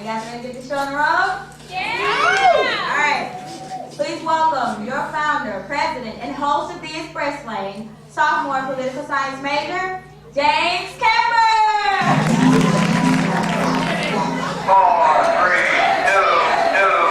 You guys ready to get the show on the road? Yeah! All right. Please welcome your founder, president, and host of the Express Lane, sophomore political science major, James Kemper! 4, 3, 2, 2.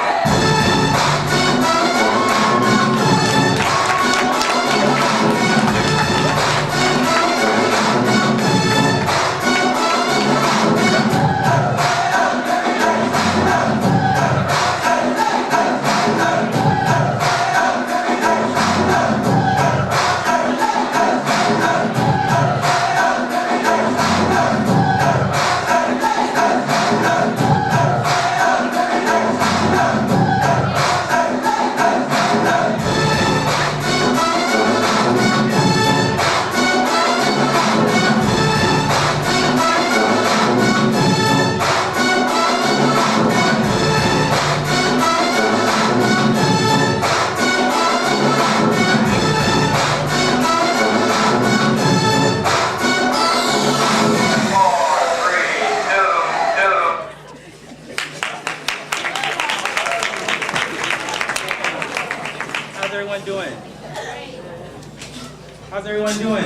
How's everyone doing?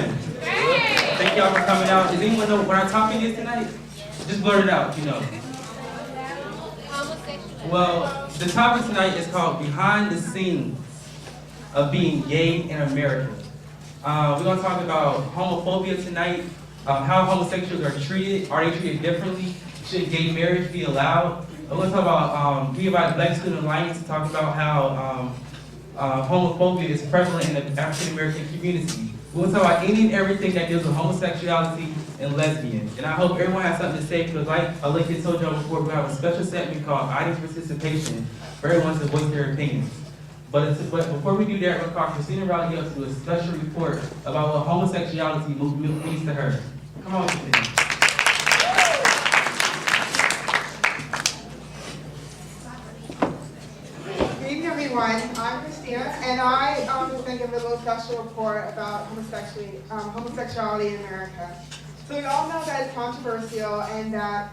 Thank y'all for coming out. Does anyone know what our topic is tonight? Just blurt it out, you know. Well, the topic tonight is called Behind the Scenes of Being Gay in America. We're going to talk about homophobia tonight, how homosexuals are treated. Are they treated differently? Should gay marriage be allowed? We're going to talk about, we invited Black Student Alliance to talk about how homophobia is prevalent in the African American community. We'll talk about any and everything that deals with homosexuality and lesbian. And I hope everyone has something to say, because like Alexia told y'all before, we have a special segment called Audience Participation for everyone to voice their opinions. But before we do that, we're going to call Christina Rowley up to do a special report about what homosexuality means to her. Come on, Christina. I'm Christina, and I was going to give a little special report about homosexuality in America. So we all know that it's controversial, and that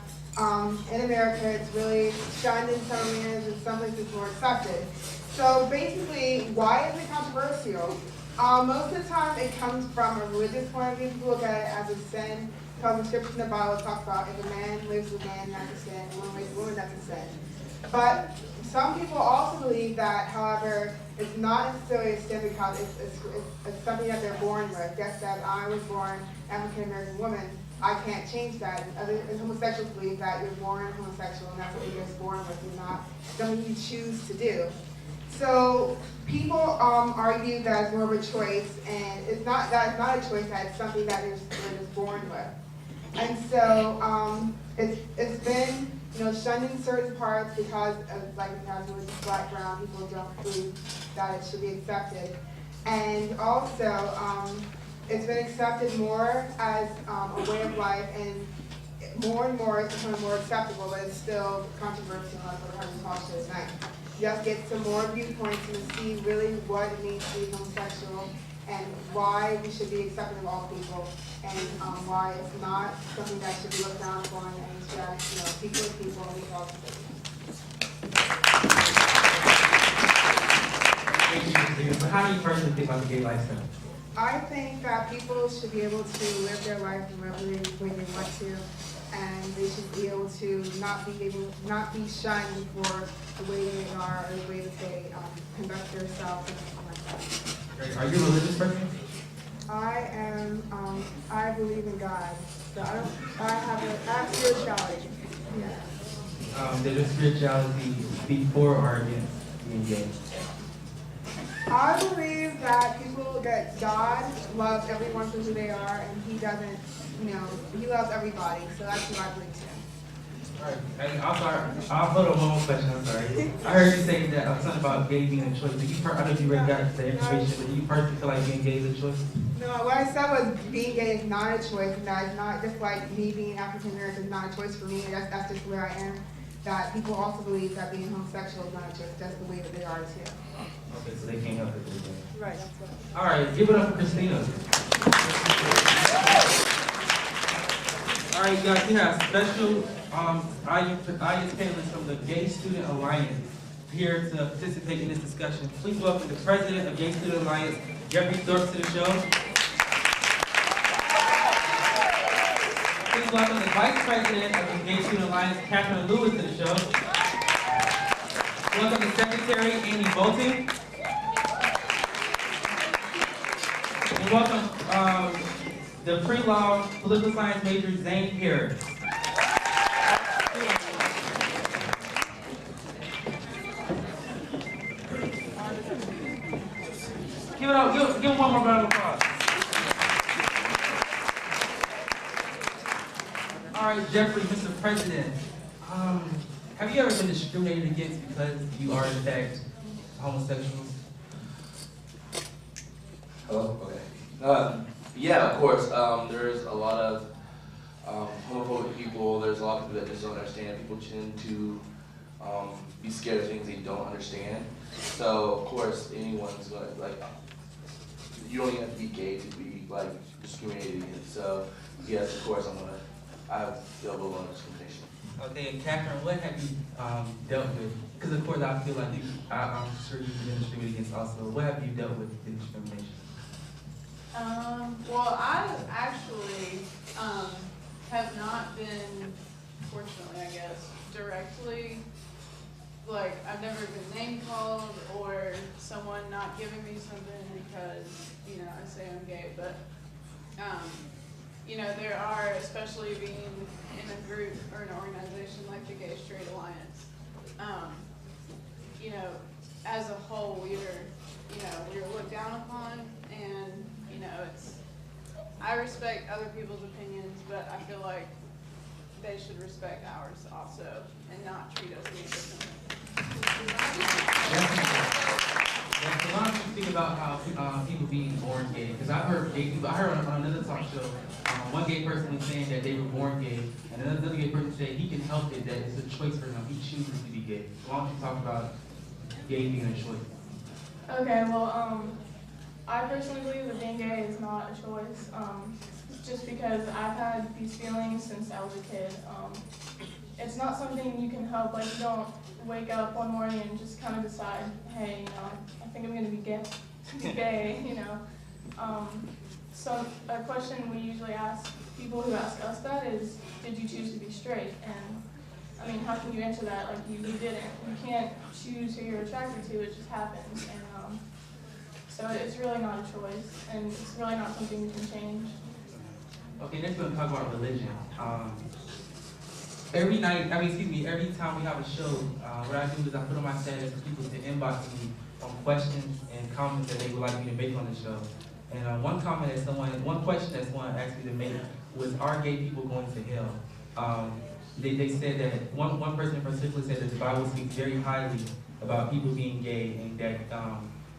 in America it's really shunned in some areas, and some places more accepted. So basically, why is it controversial? Most of the time it comes from a religious point of view. People look at it as a sin, because the scripture in the Bible talks about if a man lives with a man, that's a sin, and a woman lives with a woman, that's a sin. But some people also believe that, however, it's not necessarily a sin because it's something that they're born with. Just as I was born African-American woman, I can't change that. Other homosexuals believe that you're born homosexual and that's what you're just born with, and not something you choose to do. So people argue that it's more of a choice, and it's not a choice, that it's something that you're just born with. And so it's been shunned in certain parts because of, like, it has religious background. People don't believe that it should be accepted. And also, it's been accepted more as a way of life, and more it's becoming more acceptable, but it's still controversial, as we're having talked to tonight. Just get some more viewpoints and see really what it means to be homosexual, and why we should be accepting of all people, and why it's not something that should be looked down upon, and that people are people and we all But how do you personally think about the gay lifestyle? I think that people should be able to live their life wherever way they want to, and they should be able to not be shunned for the way they are or the way that they conduct themselves and something like that. Great. Are you a religious person? I am. I believe in God, so I have spirituality. Yeah. Does your spirituality speak for or against being gay? I believe that God loves everyone for who they are, and He doesn't, He loves everybody. So that's who I believe in. All right. And I'll hold on one more question. I'm sorry. I heard you say that something about gay being a choice. I know you already got the information, but do you personally feel like being gay is a choice? No, what I said was being gay is not a choice, and that it's not just like me being African American is not a choice for me. That's just where I am. That people also believe that being homosexual is not a choice. That's the way that they are too. Okay, so they can't help it. Right. That's what. All right, give it up for Christina. All right, guys, we have special I as panelist from the Gay Student Alliance, here to participate in this discussion. Please welcome the President of Gay Student Alliance, Jeffrey Thorpe, to the show. Please welcome the Vice President of the Gay Student Alliance, Catherine Lewis, to the show. Welcome the Secretary, Andy Bolton. And welcome the pre-law political science major, Zane Harris. Give it up, give him one more round of applause. All right, Jeffrey, Mr. President, have you ever been discriminated against because you are in fact homosexual? Hello? Okay. Yeah, of course. There's a lot of homophobic people. There's a lot of people that just don't understand. People tend to be scared of things they don't understand. So, of course, anyone's gonna, like, you don't even have to be gay to be, like, discriminated against. So, yes, of course, I've dealt with a lot of discrimination. Okay, and Catherine, what have you dealt with? Because of course I feel like I'm sure you've been discriminated against also. What have you dealt with in discrimination? Well, I actually have not been, fortunately, I guess, directly, like, I've never been name called or someone not giving me something because, you know, I say I'm gay, but, you know, there are, especially being in a group or an organization like the Gay Straight Alliance, you know, as a whole, we're looked down upon, and, you know, I respect other people's opinions, but I feel like they should respect ours also, and not treat us any differently. Yes, a lot of people think about how people being born gay, because I heard gay people, I heard on another talk show, one gay person was saying that they were born gay, and another gay person said he can help it, that it's a choice for him, he chooses to be gay. So why don't you talk about gay being a choice? Okay, well, I personally believe that being gay is not a choice, just because I've had these feelings since I was a kid. It's not something you can help, like you don't wake up one morning and just kind of decide, hey, you know, I think I'm going to be gay, you know. So a question we usually ask people who ask us that is, did you choose to be straight? And I mean, how can you answer that? Like, you didn't. You can't choose who you're attracted to, it just happens. And so it's really not a choice, and it's really not something you can change. Okay, next we're going to talk about religion. Every time we have a show, what I do is I put on my status for people to inbox me on questions and comments that they would like me to make on the show. And one question that someone asked me to make was, are gay people going to hell? They said that, one person in particular said that the Bible speaks very highly about people being gay, and that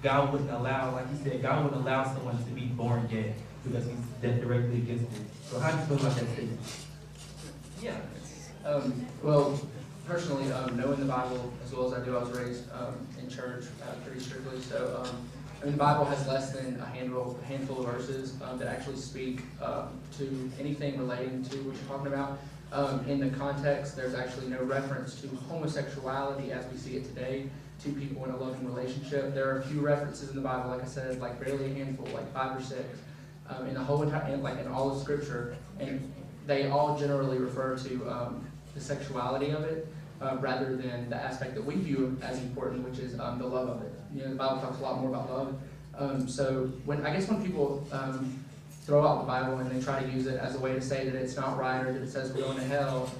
God wouldn't allow, like you said, God wouldn't allow someone to be born gay because he's directly against it. So how do you feel about that statement? Yeah. Well, personally, knowing the Bible as well as I do, I was raised in church pretty strictly. So, I mean, the Bible has less than a handful of verses that actually speak to anything relating to what you're talking about. In the context, there's actually no reference to homosexuality as we see it today, two people in a loving relationship. There are a few references in the Bible, like I said, like barely a handful, like 5 or 6, in the whole entire, like in all of Scripture, and they all generally refer to the sexuality of it, rather than the aspect that we view as important, which is the love of it. You know, the Bible talks a lot more about love. So when people throw out the Bible and they try to use it as a way to say that it's not right or that it says we're going to hell,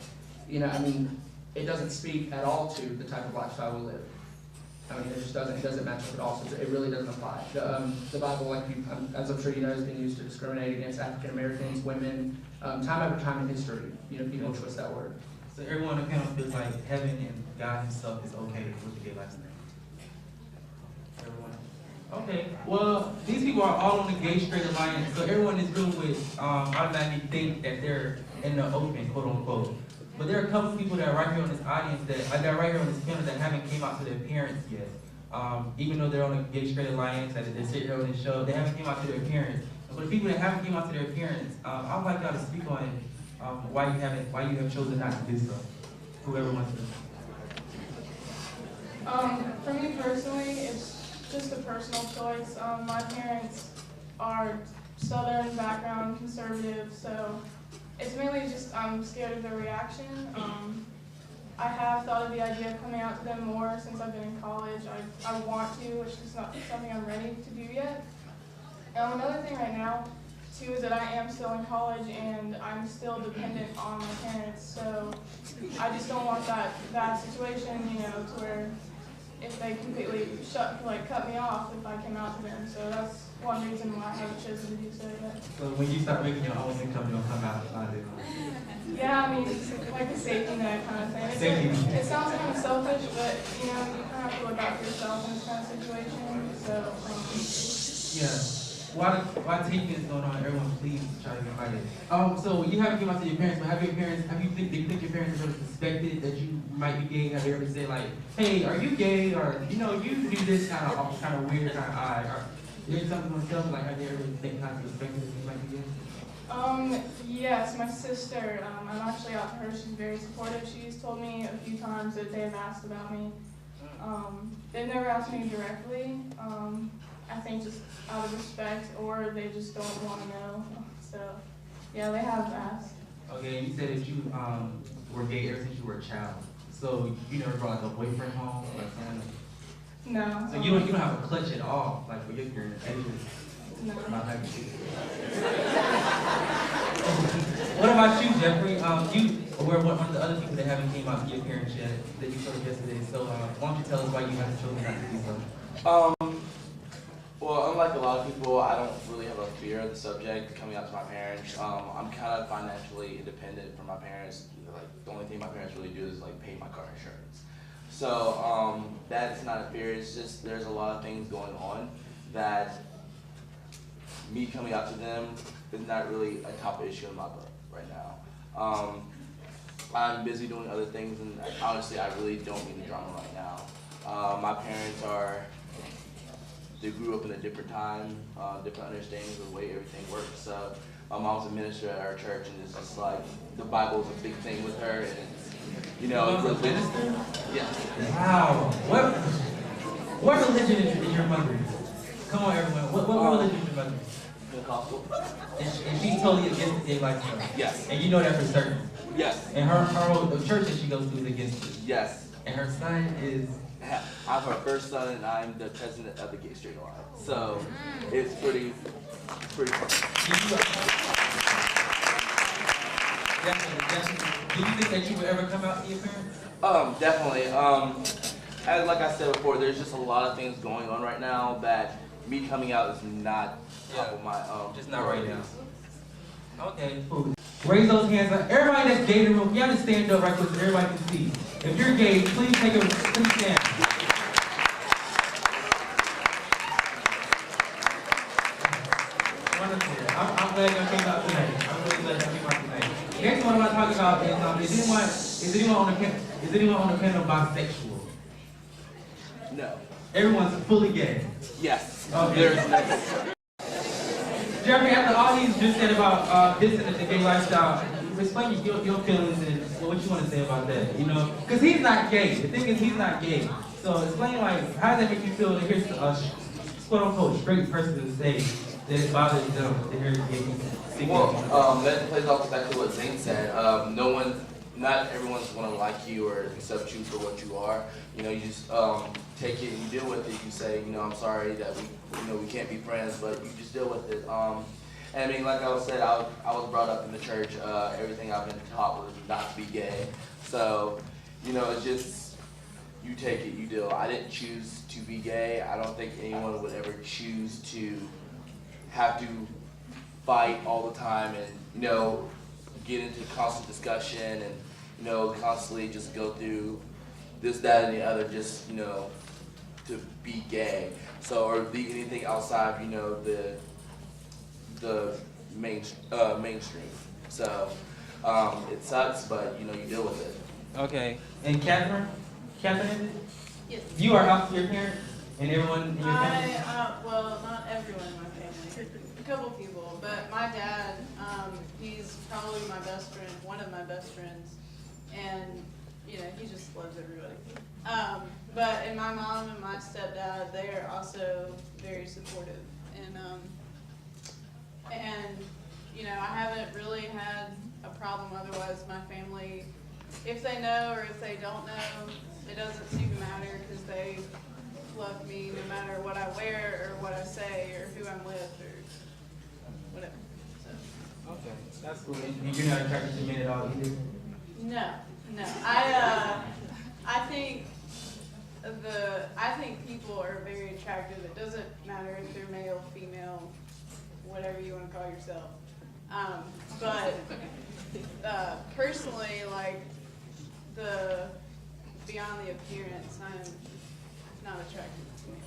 you know, I mean, it doesn't speak at all to the type of lifestyle we live. I mean, it just doesn't match up at all, so it really doesn't apply. The Bible, like as I'm sure you know, has been used to discriminate against African Americans, women, time after time in history. You know, people twist that word. So everyone on the panel feels like heaven and God himself is okay with the gay lifestyle. Everyone? Okay, well, these people are all on the Gay Straight Alliance, so everyone in this room would automatically think that they're in the open, quote unquote. But there are a couple of people that are right here on this audience, that are right here on this panel, that haven't came out to their parents yet. Even though they're on the Gay Straight Alliance, that they're sitting here on this show, they haven't came out to their parents. But the people that haven't came out to their parents, I would like y'all to speak on why you have chosen not to do so. Whoever wants to. For me personally, it's just a personal choice. My parents are Southern background, conservative, so it's mainly just I'm scared of their reaction. I have thought of the idea of coming out to them more since I've been in college. I want to, it's just not something I'm ready to do yet. Another thing right now, too, is that I am still in college and I'm still dependent on my parents, so I just don't want that situation, you know, to where if they completely cut me off if I came out to them. So that's one reason why I haven't chosen to do so yet. So when you start making your own income, you'll come out and it. Yeah, I mean, it's like a safety net kind of thing. It sounds kind of selfish, but you know, you kind of have to look out for yourself in this kind of situation. So, yeah. While taking this going on, everyone please try to get invited. So you haven't come out to your parents, but do you think your parents have ever suspected that you might be gay? Have they ever said like, hey, are you gay? Or, you know, you do this kind of weird, kind of odd. Or is there something you want to tell me? Like, have they ever suspected that you might be gay? Yes, my sister, I'm actually out to her. She's very supportive. She's told me a few times that they've asked about me. They've never asked me directly. I think just out of respect, or they just don't want to know. So, yeah, they have asked. Okay, you said that you were gay ever since you were a child. So you never brought like a boyfriend home, like someone? No. So you don't have a clutch at all, like for your parents? No. What about you, Jeffrey? You were one of the other people that haven't came out to your parents yet that you told yesterday. So why don't you tell us why you have chosen not to do so? Well, unlike a lot of people, I don't really have a fear of the subject coming out to my parents. I'm kind of financially independent from my parents. Like, the only thing my parents really do is like pay my car insurance. So that's not a fear. It's just there's a lot of things going on that me coming out to them is not really a top issue in my book right now. I'm busy doing other things, and honestly, I really don't need the drama right now. My parents they grew up in a different time, different understandings of the way everything works. So my mom's a minister at our church, and it's just like the Bible is a big thing with her, and it's, you know, a minister? Yeah. Wow. What religion is your mother? Come on, everyone. What religion is your mother? Pentecostal. And she's totally against the gay lifestyle. Yes. And you know that for certain. Yes. And the church that she goes to is against it. Yes. And her son is. I'm her first son, and I'm the president of the Gay Straight Alliance. So it's pretty fun. Definitely. Do you think that you would ever come out to your parents? Definitely. As like I said before, there's just a lot of things going on right now that me coming out is not top of my just not right now. Okay, cool. Raise those hands up. Everybody that's gay in the room, y'all just stand up right quick so everybody can see. If you're gay, please please stand. Wonderful. I'm glad y'all came out tonight. I'm really glad y'all came out tonight. Next one I want to talk about is anyone on the panel bisexual? No. Everyone's fully gay. Yes. Okay. There's no. Jeremy, after all he's just said about this and the gay lifestyle, explain your feelings and what you want to say about that, you know? Because he's not gay. The thing is, he's not gay. So explain, like, how does that make you feel to hear a quote-unquote straight person say that it bothers them to hear gay people? Well, that plays off exactly what Zane said. Not everyone's going to like you or accept you for what you are. You know, you just take it and you deal with it. You say, you know, I'm sorry that we can't be friends, but you just deal with it. And I mean, like I said, I was brought up in the church. Everything I've been taught was not to be gay. So, you know, it's just, you take it, you deal. I didn't choose to be gay. I don't think anyone would ever choose to have to fight all the time and, you know, get into constant discussion and, you know, constantly just go through this, that, and the other, just, you know, to be gay. So, or be anything outside, you know, the mainstream. So, it sucks, but, you know, you deal with it. Okay. And Catherine, is it? Yes. You are out to your parents and everyone in your family? Well, not everyone in my family. couple people, but my dad, he's probably my best friend, one of my best friends, and you know, he just loves everybody. And my mom and my stepdad, they are also very supportive, and you know, I haven't really had a problem. Otherwise, my family, if they know or if they don't know, it doesn't seem to matter because they love me no matter what I wear or what I say or who I'm with or whatever. So. Okay, that's cool. And you're not attracted to men at all either? No. I think people are very attractive. It doesn't matter if they're male, female, whatever you want to call yourself. Personally, like beyond the appearance, I'm not attracted to me.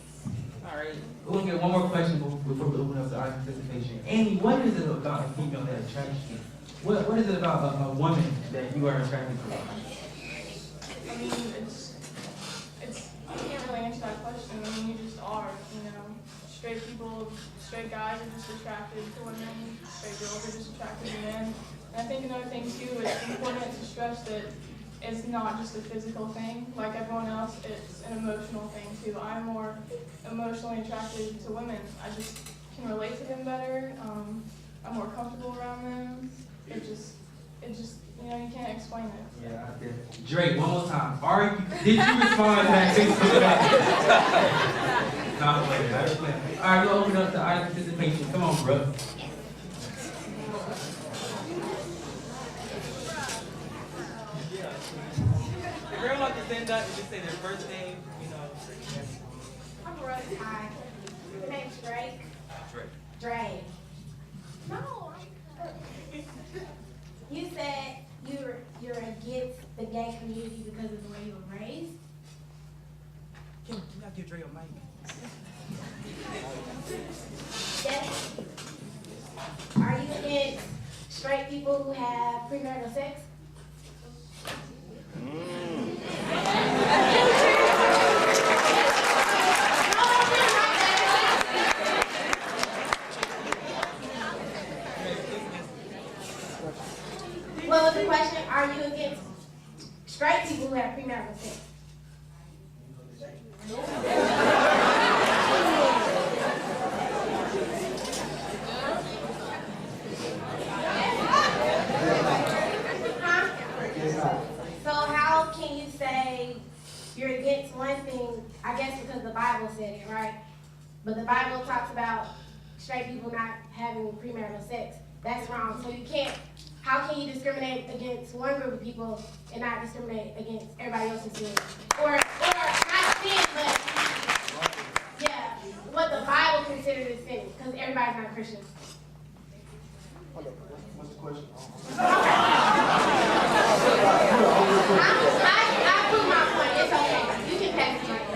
All right. We'll get one more question before we open up the audience participation. Annie, what is it about a female that attracts you? What is it about a woman that you are attracted to? I mean, I can't really answer that question. I mean, you just are, you know. Straight guys are just attracted to women. Straight girls are just attracted to men. And I think another thing too, it's important to stress that it's not just a physical thing. Like everyone else, it's an emotional thing too. I'm more emotionally attracted to women. I just can relate to them better. I'm more comfortable around them. It just, you know, you can't explain it. Yeah, I did. Drake, one more time. Did you respond to that Facebook live? No, I'm playing. All right, we'll open up the audience participation. Come on, bro. Everyone like to stand up and just say their first name, you know. I'm right. Hi. Your name's Drake? Drake. No, you said you're against the gay community because of the way you were raised? Can I give Dre a mic? Yes. Are you against straight people who have premarital sex? What was the question? Are you against straight people who have premarital sex? So how can you say you're against one thing? I guess because the Bible said it, right? But the Bible talks about straight people not having premarital sex. That's wrong. So you can't. How can you discriminate against one group of people and not discriminate against everybody else's sin? Or not sin, but yeah, what the Bible considers as sin, because everybody's not a Christian. What's the question? I proved my point. It's okay. You can pass it like that.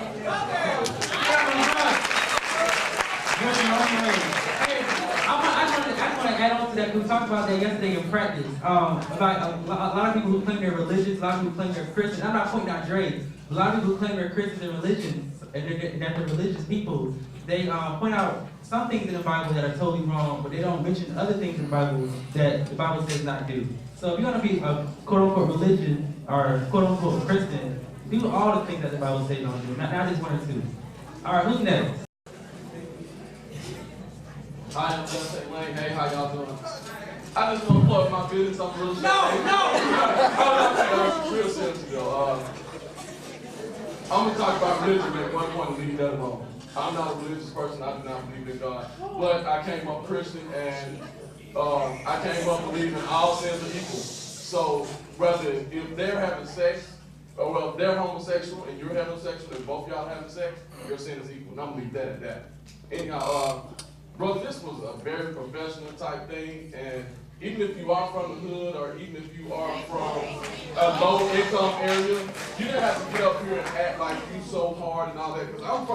I want to add on to that. We talked about that yesterday in practice. About a lot of people who claim they're religious, a lot of people who claim they're Christian. I'm not pointing out Dre. A lot of people who claim they're Christians and religions, and that they're religious people, they point out some things in the Bible that are totally wrong, but they don't mention other things in the Bible that the Bible says not do. So if you want to be a quote-unquote religion or quote-unquote Christian, do all the things that the Bible says don't do, not just one or two. All right, who's next? Hi, I'm Justin Lane. Hey, how y'all doing? I just want to plug my business. I'm real serious. I'm real serious though. I'm gonna talk about religion at one point and leave that alone. I'm not a religious person. I do not believe in God, but I came up Christian and I came up believing all sins are equal. So whether if they're having sex, or well, if they're homosexual and you're heterosexual and both y'all having sex, your sin is equal. And I'm gonna leave that at that. Anyhow, brother, this was a very professional type thing, and even if you are from the hood or even if you are from a low income area, you didn't have to get up here and act like you so hard and all that, because I'm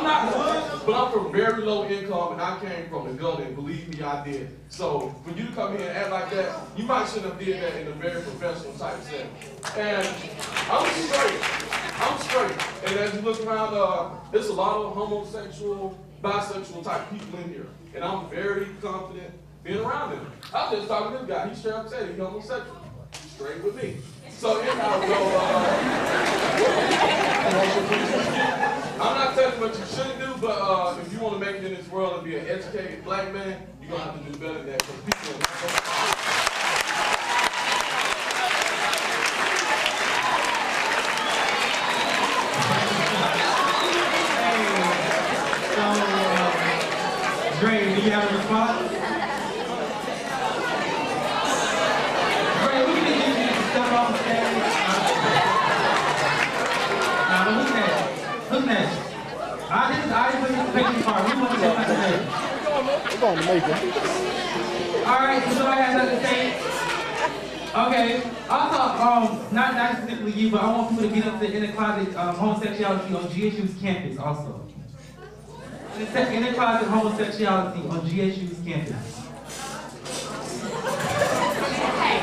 not hood, but I'm from very low income and I came from the gutter, and believe me, I did. So when you come here and act like that, you might shouldn't have did that in a very professional type setting. And I'm straight. And as you look around, there's a lot of homosexual bisexual type people in here. And I'm very confident being around them. I was just talking to this guy. He straight up said he's homosexual. Straight with me. So anyhow, I'm not telling you what you shouldn't do, but if you want to make it in this world and be an educated black man, you're going to have to do better than that. Because people are not Dre, do you have a response? Dre, we can get you to step off the stage. Nah, but who's next? Who's next? I just put this picture part. We want to go back to there. We're going to make it. All right, so somebody has nothing to say? Okay. Also, not specifically you, but I want people to get into in the closet homosexuality on GSU's campus also. In the closet homosexuality on GSU's campus. Okay.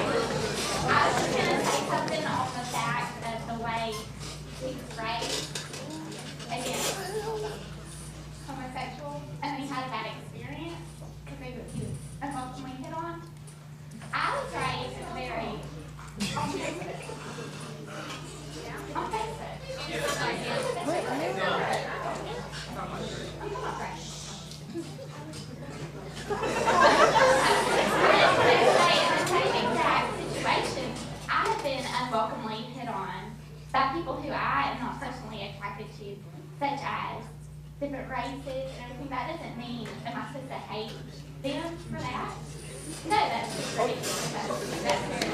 I was just going to say something on the fact of the way he was raised against homosexuals, and he had a bad experience because he was emotionally hit on. I was raised very on Facebook. On Facebook. I have been unwelcomely hit on by people who I am not personally attracted to, such as different races and everything. That doesn't mean am I supposed to hate them for that? No, that's just ridiculous. That's very